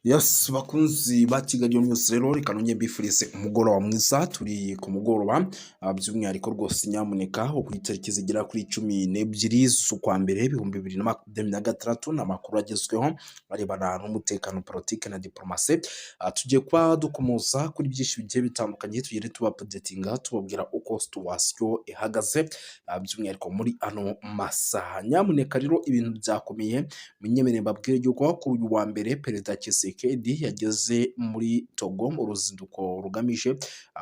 Yes, bakunzi ba Kigali News rero reka nongeye mbifurize umugoroba mwiza. Turi ku mugoroba by'umwihariko rwose nyamuneka wo ku itariki zigera kuri 12 z'ukwa mbere 2026 n'amakuru agezweho arebana n'umutekano, politike na diplomasi. Tugiye kuba dukomoza kuri byinshi bigiye bitandukanye, tugere tuba updatinga tubabwira uko situation ihagaze by'umwihariko muri ano masaha. Nyamuneka rero ibintu byakomeye munyemerere mbabwire yuko kuri uyu wa mbere Perezida Tshisekedi yageze muri Togo mu ruzinduko rugamije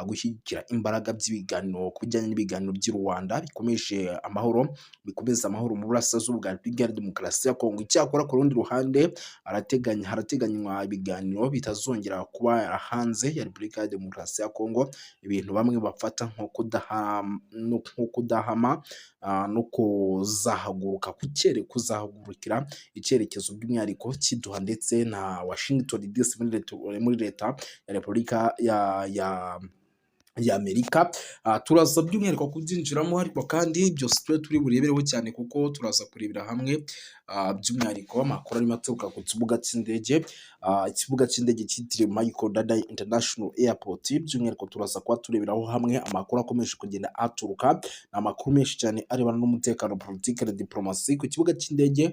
gushyigikira imbaraga by'ibiganiro ku bijyanye n'ibiganiro by'i Rwanda bikomeje amahoro, bikomeza amahoro mu burasirazuba bwa Repubulika ya Demokarasi ya Kongo. Icyakora ku rundi ruhande harateganywa ibiganiro bitazongera kuba hanze ya Repubulika ya Demokarasi ya Kongo, ibintu bamwe bafata nko kudahama no kuzahagurukira icyerekezo by'umwihariko cy'iduha ndetse na Washington DC muri leta ya Repubulika ya Amerika. Turaza by'umwihariko kubyinjiramo, ariko kandi byose turi burebereho cyane kuko turaza kurebera hamwe by'umwihariko amakuru arimo aturuka ku kibuga cy'indege, ikibuga cy'indege cyitiriwe Michael Dada International Airport. By'umwihariko turaza kuba tureberaho hamwe amakuru akomeje kugenda aturuka, ni amakuru menshi cyane arebana n'umutekano, politike na diplomasi ku kibuga cy'indege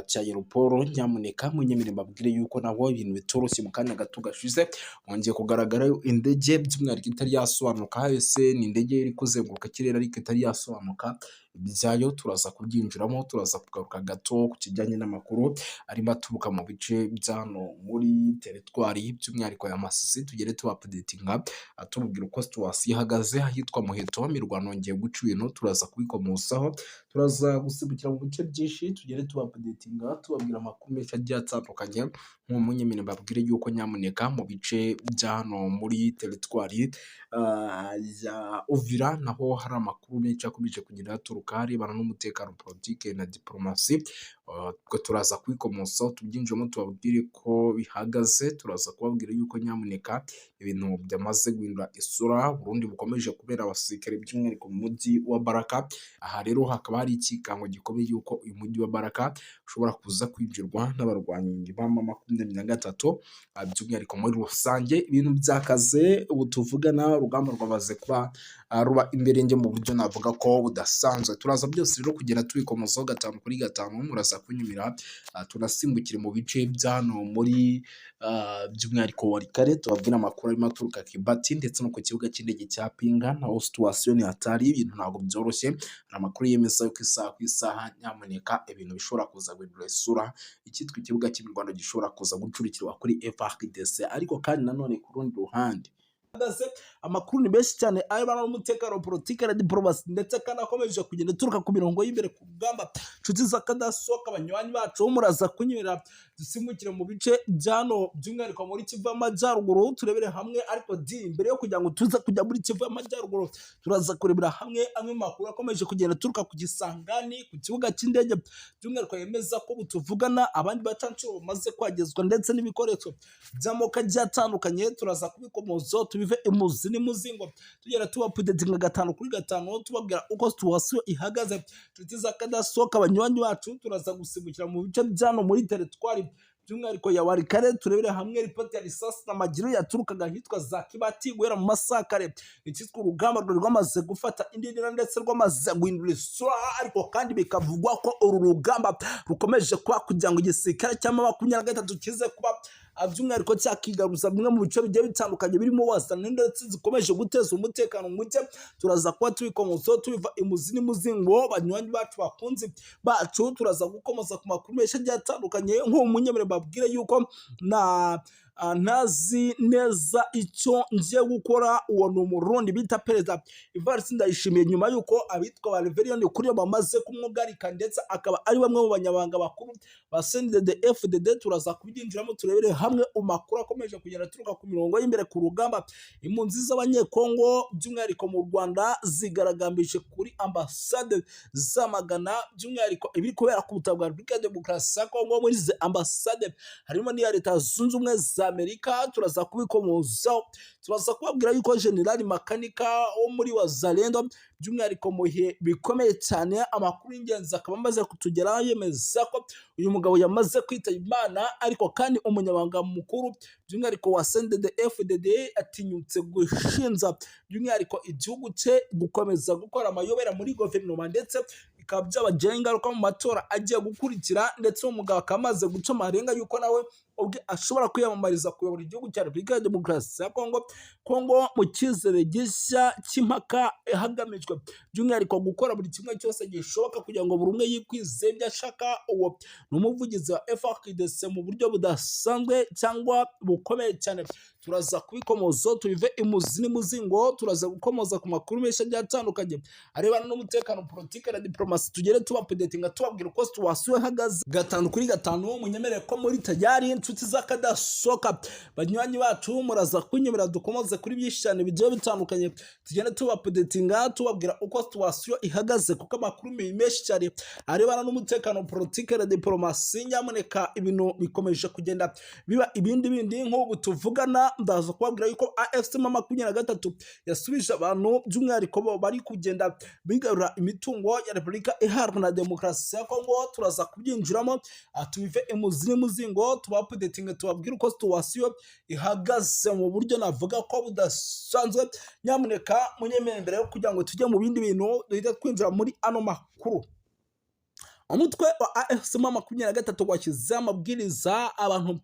cya aeroport. Nyamuneka munyemerere mbabwire yuko naho ibintu bitoroshye. Mu kanya gato gashize hongeye kugaragara indege by'umwihariko itari yasobanuka, ese ni indege iri kuzenguruka ikirere ariko itari yasobanuka ibyayo. Turaza kubyinjiramo, turaza kugaruka gato ku kijyanye n'amakuru arimo aturuka mu bice by'hano muri teritwari by'umwihariko ya Masisi. Tugere tuba updatinga tubabwira uko situation ihagaze ahitwa Muheto, imirwano yongeye guca ibintu, turaza kubikomosaho. Turaza gusibukira mu bice byinshi, tugere tuba updatinga tubabwira amakuru menshi agiye atandukanye. Munyemerere mbabwire yuko nyamuneka mu bice by'hano muri teritwari ya Uvira naho hari amakuru menshi akomeje kugenda aturuka arebana n'umutekano, politike na diplomasi. Turaza kubikomosaho tubyinjiramo tubabwire ko bihagaze. Turaza kubabwira yuko nyamuneka ibintu byamaze guhindura isura, Burundi bukomeje kubera abasirikare by'umwihariko mu mujyi wa Baraka. Aha rero hakaba hari ikikango gikomeye yuko uyu mujyi wa Baraka ushobora kuza kwinjirwa n'abarwanyi ba M23 by'umwihariko muri rusange. Ibintu byakaze ubu tuvugana, urugamba rwamaze kuba ruba imbere nge mu buryo navuga ko budasanzwe. Turaza byose rero kugera tubikomozaho gatanu kuri gatanu, muraza kunyumira. Tunasimbukire mu bice by'hano muri by'umwihariko Walikale, tubabwira amakuru arimo aturuka Kibati ndetse no ku kibuga cy'indege cya Pinga. Naho situation hatari ibintu ntabwo byoroshye, hari amakuru yemeza yuko isaha ku isaha nyamuneka ibintu bishobora kuza guhindura isura, icyitwa ikibuga cy'imirwano gishobora kuza gucurikirwa kuri FARDC. Ariko kandi nanone ku rundi ruhande amakuru ni menshi cyane arebana n'umutekano, politike na diplomasi, ndetse kandi akomeje kugenda aturuka ku mirongo y'imbere ku rugamba. Nshuti z'akadasohoka abanywanyi bacu muraza kunyurira, dusimbukire mu bice by'hano by'umwihariko muri Kivu y'Amajyaruguru turebere hamwe. Ariko mbere yo kugira ngo tuze kujya muri Kivu y'Amajyaruguru, turaza kurebera hamwe amwe makuru akomeje kugenda aturuka ku Gisangani ku kibuga cy'indege by'umwihariko yemeza ko butuvugana abandi bacanshuro bamaze kwagezwa ndetse n'ibikoresho by'amoko agiye atandukanye. Turaza kubikomozaho tubive imuzi n'imuzingo, tugera tuba updatinga gatanu kuri gatanu tubabwira uko situation ihagaze. Nshuti z'akadasohoka abanywanyi bacu, turaza gusimbukira mu bice by'hano muri teritwari by'umwihariko ya Walikale turebere hamwe ripoti ya risasi n'amagiro yaturukaga ahitwa za Kibati guhera mu masaha kare. Icyitwa urugamba rwamaze gufata indi ntera ndetse rwamaze guhindura isura, ariko kandi bikavugwa ko uru rugamba rukomeje kuba kugira ngo igisirikare cya M23 kize kuba by'umwihariko cyakigaruza bimwe mu bice bigiye bitandukanye birimo wasana ndetse zikomeje guteza umutekano muke. Turaza kuba tubikomozaho tubiva imuzi n'imuzingo banywanyi bacu bakunzi bacu. Turaza gukomoza ku makuru menshi agiye atandukanye, nk'umunyemerere babwire yuko ntazi neza icyo ngiye gukora. Uwo ni umurundi bita Perezida Evariste Ndayishimiye, nyuma yuko abitwa ba Reverien kuri bamaze kumwugarika ndetse akaba ari bamwe mu banyabanga bakuru ba CNDD-FDD. Turaza kubyinjiramo turebere hamwe amakuru akomeje kugenda aturuka ku mirongo y'imbere ku rugamba. Impunzi z'abanyekongo by'umwihariko mu Rwanda zigaragambije kuri ambasade zamagana by'umwihariko ibiri kubera ku butaka bwa Repubulika ya Demokarasi ya Kongo. Muri izi ambasade harimo n'iya Leta Zunze Ubumwe za za Amerika turaza kubikomozaho, turaza kubabwira yuko General Makanika wo muri Wazalendo by'umwihariko mu bihe bikomeye cyane, amakuru y'ingenzi akaba amaze kutugeraho yemeza ko uyu mugabo yamaze kwitaba Imana, ariko kandi umunyamabanga mukuru by'umwihariko wa CNDD-FDD atinyutse gushinja by'umwihariko igihugu cye gukomeza gukora amayobera muri guverinoma, ndetse bikaba byabagira ingaruka mu matora agiye gukurikira, ndetse umugabo akaba amaze guca amarenga yuko nawe ubwe ashobora kwiyamamariza kuyobora igihugu cya Repubulika ya Demokarasi ya Kongo mu cyizere gishya cy'impaka hagamijwe by'umwihariko gukora buri kimwe cyose gishoboka kugira ngo buri umwe yikwize ibyo ashaka. Uwo ni umuvugizi wa FARDC mu buryo budasanzwe cyangwa bukomeye cyane. Turaza kubikomoza tubive imuzi n'imuzingo, turaza gukomoza ku makuru menshi agiye atandukanye arebana n'umutekano, politike na diplomasi, tugere tubapedetinga tubabwira uko situwasiyo ihagaze 5 kuri 5. Munyemerere ko muri tayari inshuti z'akadasohoka banywanyi bacu muraza kunyemera dukomoze kuri byinshi cyane bigiye bitandukanye, tugende tubapedetinga tubabwira uko situwasiyo ihagaze, kuko amakuru menshi cyane arebana n'umutekano, politike na diplomasi, nyamuneka ibintu bikomeje kugenda biba ibindi nk'ubu tuvugana. Ndaza kubabwira yuko AFC M23 yasubije abantu by'umwihariko bari kugenda bigarura imitungo ya Repubulika Iharanira Demokarasi ya Kongo. Turaza kubyinjiramo tubive imuzi n'imuzingo tubapedetinga tubabwira uko situwasiyo ihagaze mu buryo navuga ko budasanzwe. Nyamuneka munyemere mbere yo kugira ngo tujye mu bindi bintu duhita twinjira muri ano makuru. Umutwe wa AFC M23 washyize amabwiriza abantu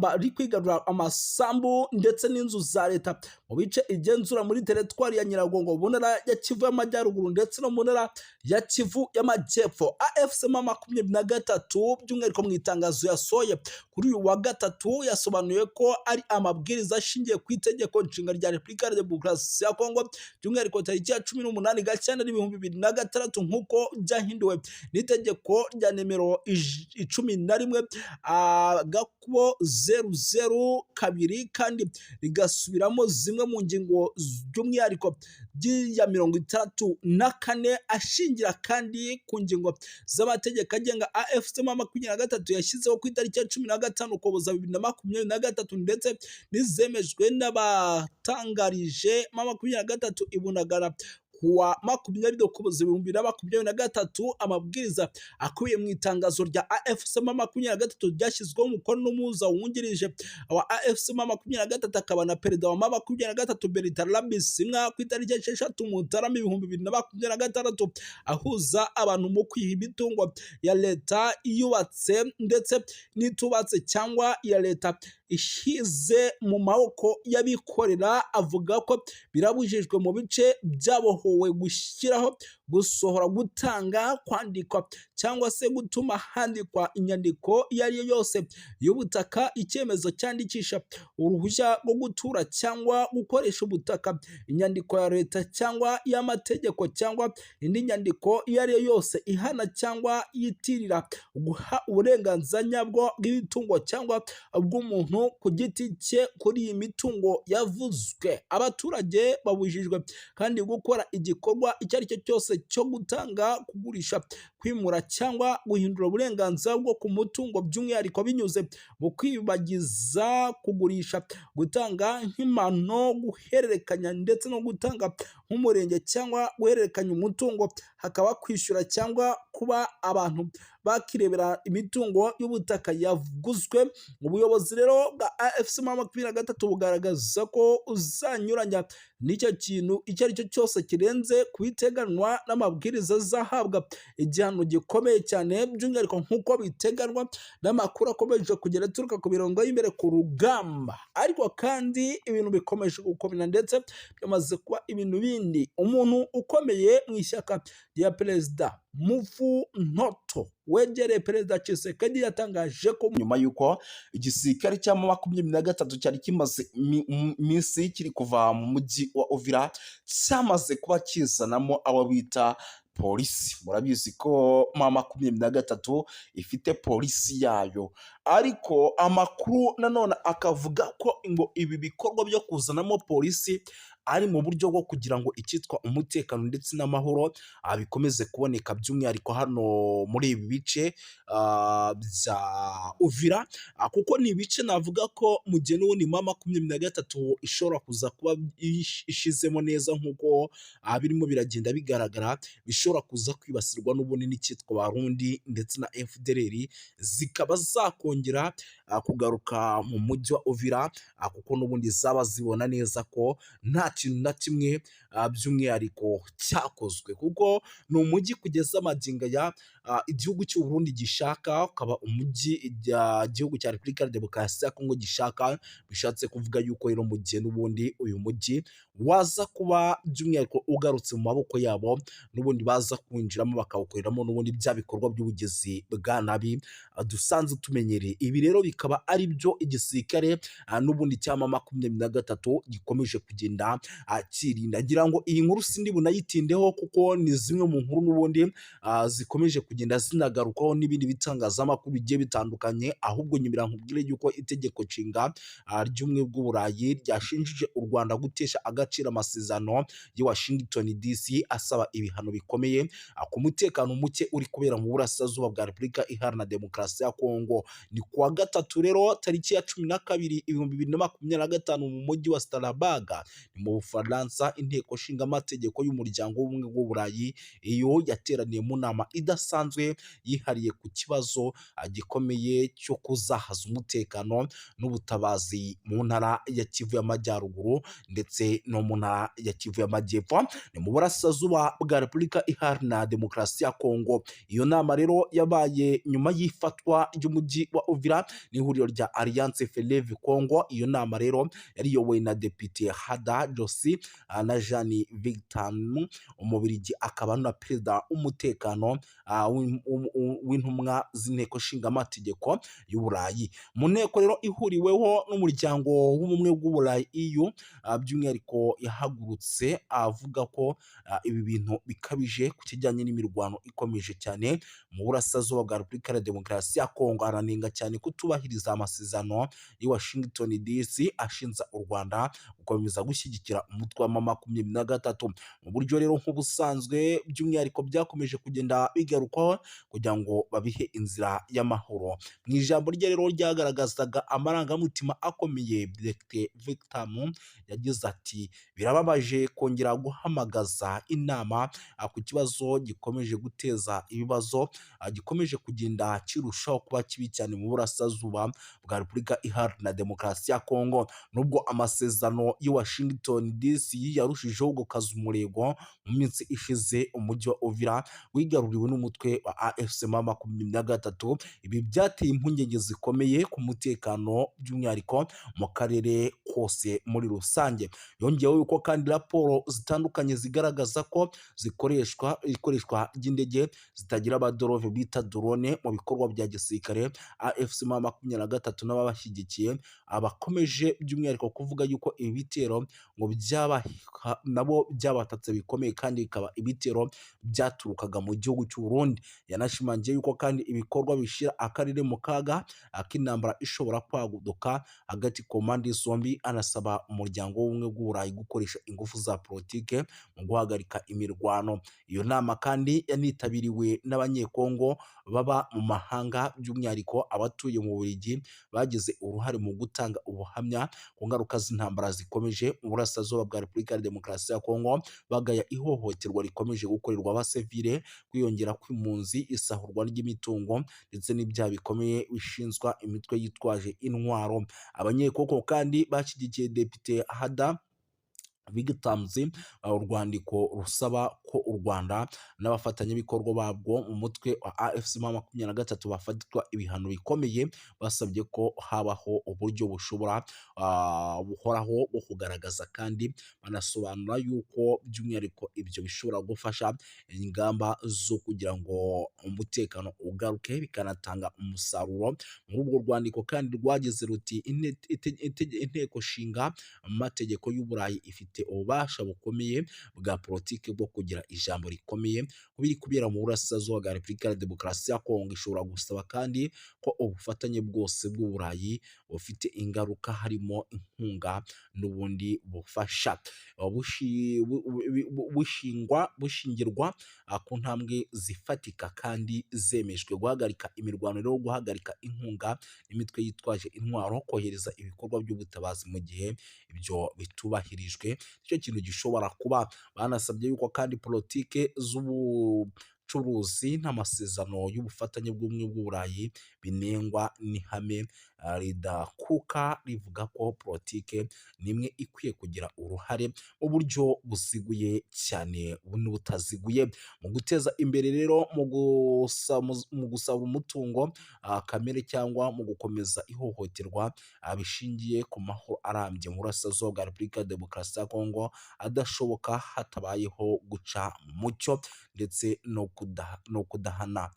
bari kwigarura amasambu ndetse n'inzu za leta mu bice igenzura muri teritwari ya Nyiragongo, mu ntara ya Kivu y'Amajyaruguru ndetse no mu ntara ya Kivu y'Amajyepfo. AFC M23 by'umwihariko mu itangazo yasohoye kuri uyu wa gatatu yasobanuye ko ari amabwiriza ashingiye ku itegeko nshinga rya Repubulika ya Demokarasi ya Kongo by'umwihariko tariki ya 18 Gashyantare 2026 nk'uko byahinduwe n'itegeko rya nimero 11 agakubo 002 kandi rigasubiramo zimwe mu ngingo by'umwihariko ya 64 ashingira kandi ku ngingo z'amategeko agenga AFC M23 yashyizeho ku itariki ya 15 Ukuboza 2023 ndetse nizemejwe n'abatangarije M23 ibunagana kuwa 20 Ukuboza 2023. Amabwiriza akubiye mu itangazo rya AFC M23 ryashyizweho umukono n'umuhuza wungirije wa AFC M23 akaba na perezida wa M23 Bertrand Bisimwa ku itariki ya 6 Mutarama 2026 ahuza abantu mu kwiha imitungo ya leta iyubatse ndetse n'itubatse cyangwa ya leta ishyize mu maboko y'abikorera. Avuga ko birabujijwe mu bice byabohowe gushyiraho, gusohora, gutanga, kwandikwa cyangwa se gutuma handikwa inyandiko iyo ari yo yose y'ubutaka, icyemezo cyandikisha uruhushya rwo gutura cyangwa gukoresha ubutaka, inyandiko ya leta cyangwa y'amategeko cyangwa indi nyandiko iyo ari yo yose ihana cyangwa yitirira guha uburenganzira nyabwo bw'imitungo cyangwa bw'umuntu ku giti cye kuri iyi mitungo yavuzwe. Abaturage babujijwe kandi gukora igikorwa icyo ari cyo cyose cyo gutanga, kugurisha, kwimura cyangwa guhindura uburenganzira bwo ku mutungo by'umwihariko binyuze mu kwibagiza, kugurisha, gutanga nk'impano, guhererekanya ndetse no gutanga nk'umurenge cyangwa guhererekanya umutungo, hakaba kwishyura cyangwa kuba abantu bakirebera imitungo y'ubutaka yavuguzwe. Ubuyobozi rero bwa AFC M23 bugaragaza ko uzanyuranya n'icyo kintu icyo ari cyo cyose kirenze kubiteganwa n'amabwiriza azahabwa igihano gikomeye cyane, by'umwihariko nk'uko biteganwa n'amakuru akomeje kugera aturuka ku mirongo y'imbere ku rugamba. Ariko kandi ibintu bikomeje gukomera ndetse bimaze kuba ibintu bindi. Umuntu ukomeye mu ishyaka rya Perezida Mufu Ntoto wegereye Perezida Tshisekedi yatangaje ko nyuma y'uko igisirikare cya M23 cyari kimaze iminsi kiri kuva mu mujyi wa Uvira cyamaze kuba kizanamo abo bita polisi. Murabizi ko M23 ifite polisi yayo. ariko amakuru nanone akavuga ko ngo ibi bikorwa byo kuzanamo polisi ari mu buryo bwo kugira ngo icyitwa umutekano ndetse n'amahoro bikomeze kuboneka by'umwihariko hano muri ibi bice bya Uvira, kuko ni ibice navuga ko mu gihe n'ubundi mu 2023 ishobora kuza kuba ishizemo neza nk'uko birimo biragenda bigaragara, bishobora kuza kwibasirwa n'ubundi n'icyitwa Barundi ndetse na FDLR zikaba zakongera kugaruka mu mujyi wa Uvira, kuko n'ubundi zaba zibona neza ko nta kintu na kimwe by'umwihariko cyakozwe, kuko ni umujyi kugeza magingo ya igihugu cy'u Burundi gishaka, ukaba umujyi igihugu cya Repubulika ya Demokarasi ya Kongo gishaka. Bishatse kuvuga yuko rero mu gihe n'ubundi uyu mujyi waza kuba by'umwihariko ugarutse mu maboko yabo, n'ubundi baza kwinjiramo bakawukoreramo n'ubundi bya bikorwa by'ubugizi bwa nabi dusanzwe tumenyereye. Ibi rero bikaba ari byo igisirikare n'ubundi cya 2023 gikomeje kugenda kirinda. Ngira ngo iyi nkuru sindi bunayitindeho kuko ni zimwe mu nkuru n'ubundi zikomeje kugenda zinagarukaho n'ibindi bitangazamakuru bigiye bitandukanye, ahubwo nyimira nkubwire yuko itegeko nshinga ry'ubumwe bw'Uburayi ryashinjije u Rwanda gutesha agaciro amasezerano ya Washington DC asaba ibihano bikomeye ku mutekano muke uri kubera mu burasirazuba bwa Repubulika Iharanira Demokarasi ya Kongo. Ni kuwa gatatu rero tariki ya 12/2025 mu mujyi wa Strasbourg ni mu Bufaransa, inteko nshinga amategeko y'umuryango w'ubumwe bw'Uburayi iyo yateraniye mu nama idasanzwe yihariye ku kibazo gikomeye cyo kuzahaza umutekano n'ubutabazi mu ntara ya Kivu y'Amajyaruguru ndetse no mu ntara ya Kivu y'Amajyepfo, ni mu burasirazuba bwa Repubulika Iharanira Demokarasi ya Kongo. Iyo nama rero yabaye nyuma y'ifatwa ry'umujyi wa Uvira n'ihuriro rya Alliance Fleuve Congo. Iyo nama rero yari iyobowe na Depite Hada Josi na Jean Victor Umubirigi, akaba na perezida w'umutekano w'intumwa z'inteko nshinga amategeko y'Uburayi. Mu nteko rero ihuriweho n'umuryango w'ubumwe bw'Uburayi EU, by'umwihariko yahagurutse avuga ko ibi bintu bikabije ku kijyanye n'imirwano ikomeje cyane mu burasirazuba bwa Repubulika ya Demokarasi ya Kongo. Aranenga cyane kutubahiriza amasezerano ya Washington DC ashinja u Rwanda gukomeza gushyigikira umutwe wa 23 mu buryo rero nk'ubusanzwe by'umwihariko byakomeje kugenda bigarukwaho kugira ngo babihe inzira y'amahoro. Mu ijambo rye rero ryagaragazaga amarangamutima akomeye, Depite Victor yagize ati birababaje kongera guhamagaza inama ku kibazo gikomeje guteza ibibazo, gikomeje kugenda kirushaho kuba kibi cyane mu burasirazuba bwa Repubulika Iharanira Demokarasi ya Kongo. Nubwo amasezerano ya Washington DC yarushijeho gukaza umurego mu minsi ishize, umujyi wa Uvira wigaruriwe n'umutwe wa AFC M23. Ibi byateye impungenge zikomeye ku mutekano by'umwihariko mu karere kose muri rusange. Yongeyeho yuko kandi raporo zitandukanye zigaragaza ko ikoreshwa ry'indege zitagira abadorove bita drone mu bikorwa bya gisirikare. AFC M23 n'ababashyigikiye abakomeje by'umwihariko kuvuga yuko ibi bitero ngo nabo byabatatse bikomeye kandi bikaba ibitero byaturukaga mu gihugu cy'u Burundi. Yanashimangiye yuko kandi ibikorwa bishira akarere mu kaga k'intambara ishobora kwaguduka hagati ku mpande zombi, anasaba umuryango w'ubumwe bw'Uburayi gukoresha ingufu za politike mu guhagarika imirwano. Iyo nama kandi yanitabiriwe n'abanyekongo baba mu mahanga, by'umwihariko abatuye mu Bubiligi bagize uruhare mu gutanga ubuhamya ku ngaruka z'intambara zikomeje mu burasirazuba bwa Repubulika ya Demokarasi ya Kongo, bagaya ihohoterwa rikomeje gukorerwa abasivile, kwiyongera kw'impunzi, isahurwa ry'imitungo ndetse n'ibyaha bikomeye bishinzwa imitwe yitwaje intwaro. Abanyekongo kandi bashyigikiye Depite Hada Victor urwandiko rusaba ko u Rwanda n'abafatanyabikorwa babwo mu mutwe wa AFC M23 bafatwa ibihano bikomeye, basabye ko habaho uburyo buhoraho bwo kugaragaza kandi banasobanura yuko by'umwihariko ibyo bishobora gufasha ingamba zo kugira ngo umutekano ugaruke bikanatanga umusaruro. Muri urwo rwandiko kandi rwagize ruti inteko nshinga amategeko y'Uburayi ifite bafite ububasha bukomeye bwa politiki bwo kugira ijambo rikomeye ku biri kubera mu burasirazuba bwa Repubulika ya Demokarasi ya Kongo. Ishobora gusaba kandi ko ubufatanye bwose bw'Uburayi bufite ingaruka, harimo inkunga n'ubundi bufasha bushingirwa ku ntambwe zifatika kandi zemejwe: guhagarika imirwano no guhagarika inkunga n'imitwe yitwaje intwaro, kohereza ibikorwa by'ubutabazi mu gihe ibyo bitubahirijwe. Icyo kintu gishobora kuba. Banasabye yuko kandi politike z'ubucuruzi n'amasezerano y'ubufatanye bw'ubumwe bw'Uburayi binengwa n'ihame ridakuka rivuga ko politike nimwe ikwiye kugira uruhare mu buryo buziguye cyane n'ubutaziguye mu guteza imbere rero mu gusaba umutungo kamere cyangwa mu gukomeza ihohoterwa bishingiye ku mahoro arambye mu burasirazuba bwa Repubulika ya Demokarasi ya Kongo adashoboka hatabayeho guca mu mucyo ndetse no kudahana.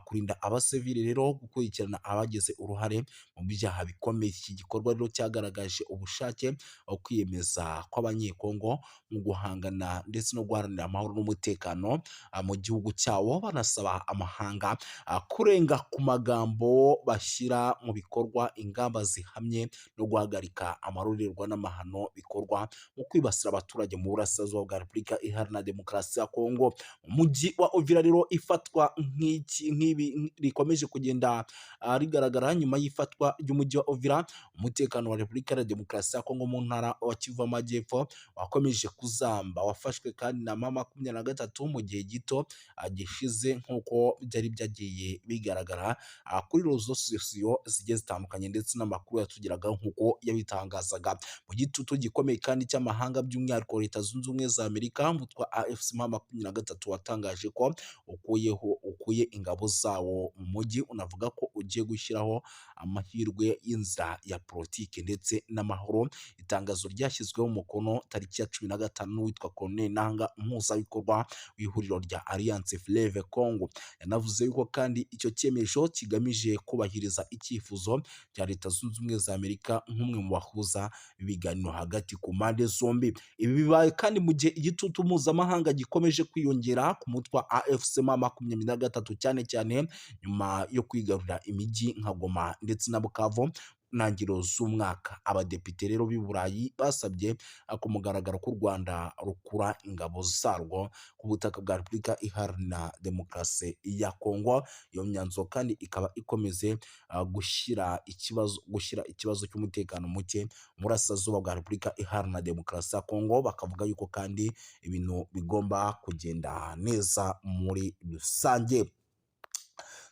Kurinda abasivili rero, gukurikirana abagize uruhare mu byaha bikomeye. Iki gikorwa rero cyagaragaje ubushake kwiyemeza kw'abanyekongo mu guhangana ndetse no guharanira amahoro n'umutekano mu gihugu cyabo, banasaba amahanga kurenga ku magambo bashyira mu bikorwa ingamba zihamye no guhagarika amarorerwa n'amahano bikorwa mu kwibasira abaturage mu burasirazuba bwa Repubulika Iharanira Demokarasi ya Kongo. Umujyi wa Uvira rero ifatwa nk'ibi rikomeje kugenda rigaragara nyuma y'ifatwa ry'umujyi wa Uvira. Umutekano wa Repubulika ya Demokarasi ya Kongo mu ntara wa Kivu Amajyepfo wakomeje kuzamba, wafashwe kandi na M23 mu gihe gito gishize, nk'uko byari byagiye bigaragara kuri rezo sosiyo zigiye zitandukanye ndetse n'amakuru yatugeragaho nk'uko yabitangazaga. Mu gitutu gikomeye kandi cy'amahanga, by'umwihariko Leta Zunze Ubumwe za Amerika, umutwe wa AFC M23 watangaje ko ukuye ingabo zawo mu mujyi, unavuga ko ugiye gushyiraho amahirwe y'inzira ya politiki ndetse n'amahoro. Itangazo ryashyizweho umukono tariki ya 15 witwa Colonel Nanga, umuhuzabikorwa w'ihuriro rya Alliance Fleuve Congo. Yanavuze yuko kandi icyo cyemezo kigamije kubahiriza icyifuzo cya Leta Zunze Ubumwe za Amerika nk'umwe mu bahuza ibiganiro hagati ku mpande zombi. Ibi bibaye kandi mu gihe igitutu mpuzamahanga gikomeje kwiyongera ku mutwe wa AFC M23, cyane cyane nyuma yo kwigarurira imijyi nka Goma ndetse na Bukavu ntangiriro z'umwaka. Abadepite rero b'i Burayi basabye ku mugaragaro ko u Rwanda rukura ingabo zarwo ku butaka bwa Repubulika Iharanira Demokarasi ya Kongo. Iyo myanzuro kandi ikaba ikomeze gushyira ikibazo cy'umutekano muke mu burasirazuba bwa Repubulika Iharanira Demokarasi ya Kongo. Bakavuga yuko kandi ibintu bigomba kugenda neza muri rusange.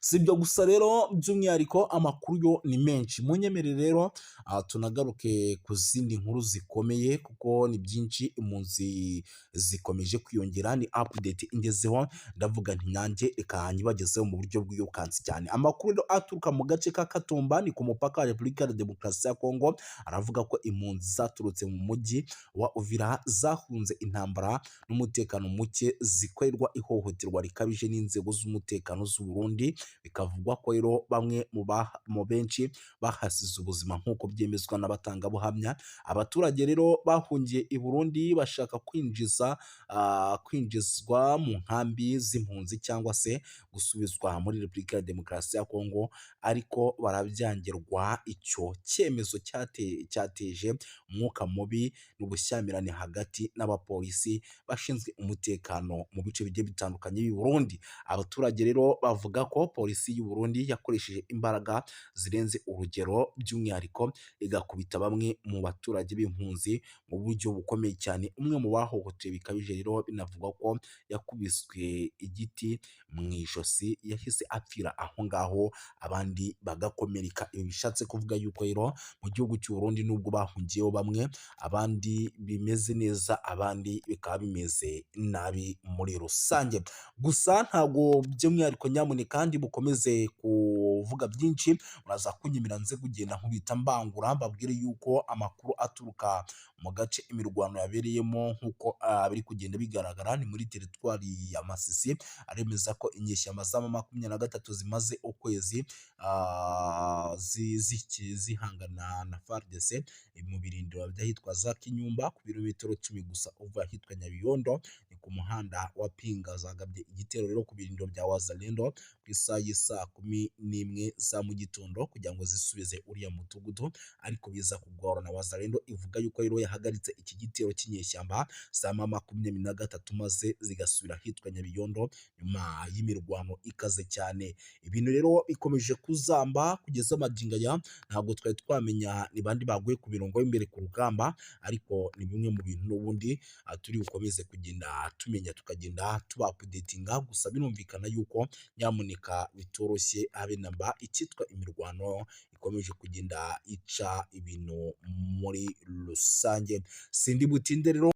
Si ibyo gusa rero, by'umwihariko amakuru yo ni menshi. Munyemerere rero tunagaruke ku zindi nkuru zikomeye kuko ni byinshi. Impunzi zikomeje kwiyongera, ni update ingezeho, ndavuga nti nanjye reka nyibagezeho mu buryo bw'iyokansi cyane. Amakuru rero aturuka mu gace ka Katumba, ni ku mupaka wa Repubulika ya Demokarasi ya Kongo, aravuga ko impunzi zaturutse mu mujyi wa Uvira zahunze intambara n'umutekano muke zikorerwa ihohoterwa rikabije n'inzego z'umutekano z'u Burundi. Bikavugwa ko rero bamwe mu benshi bahasize ubuzima nk'uko byemezwa n'abatangabuhamya. Abaturage rero bahungiye i Burundi bashaka kwinjizwa mu nkambi z'impunzi cyangwa se gusubizwa muri Repubulika ya Demokarasi ya Kongo, ariko barabyangirwa. Icyo cyemezo cyateje umwuka mubi n'ubushyamirane hagati n'abapolisi bashinzwe umutekano mu bice bigiye bitandukanye b'i Burundi. Abaturage rero bavuga ko polisi y'u Burundi yakoresheje imbaraga zirenze urugero, by'umwihariko igakubita bamwe mu baturage b'impunzi mu buryo bukomeye cyane. Umwe mu bahohotewe bikabije rero binavugwa ko yakubiswe igiti mu ijosi, yahise apfira aho ngaho, abandi bagakomereka. Ibi bishatse kuvuga yuko rero mu gihugu cy'u Burundi nubwo bahungiyeho bamwe, abandi bimeze neza, abandi bikaba bimeze nabi muri rusange. Gusa ntabwo by'umwihariko nyamuneka kandi mukomeze kuvuga byinshi muraza kunyemera nze kugenda nkubita mbangura mbabwire yuko amakuru aturuka mu gace imirwano yabereyemo nk'uko biri kugenda bigaragara ni muri teritwari ya Masisi, aremeza ko inyeshyamba za M23 zimaze ukwezi zihangana na FARDC mu birindiro by'ahitwa za Kinyumba ku birometero 10 gusa uva ahitwa Nyabiyondo, ni ku muhanda wa Pinga. Zagabye igitero rero ku birindiro bya Wazalendo ku isaha y'isa 11 za mu gitondo kugira ngo zisubize uriya mudugudu, ariko biza kugorana. Wazalendo ivuga yuko rero yahagaritse iki gitero cy'inyeshyamba za M23 maze zigasubira ahitwa Nyabiyondo nyuma y'imirwano ikaze cyane. Ibintu rero ikomeje kuzamba kugeza magingo aya, ntabwo twari twamenya ni bandi baguye ku mirongo y'imbere ku rugamba, ariko ni bimwe mu bintu n'ubundi turi bukomeze kugenda tumenya tukagenda tuba updatinga. Gusa birumvikana yuko nyamuneka bitoroshye habe namba icyitwa imirwano ikomeje kugenda ica ibintu muri rusange. Sindi butinde rero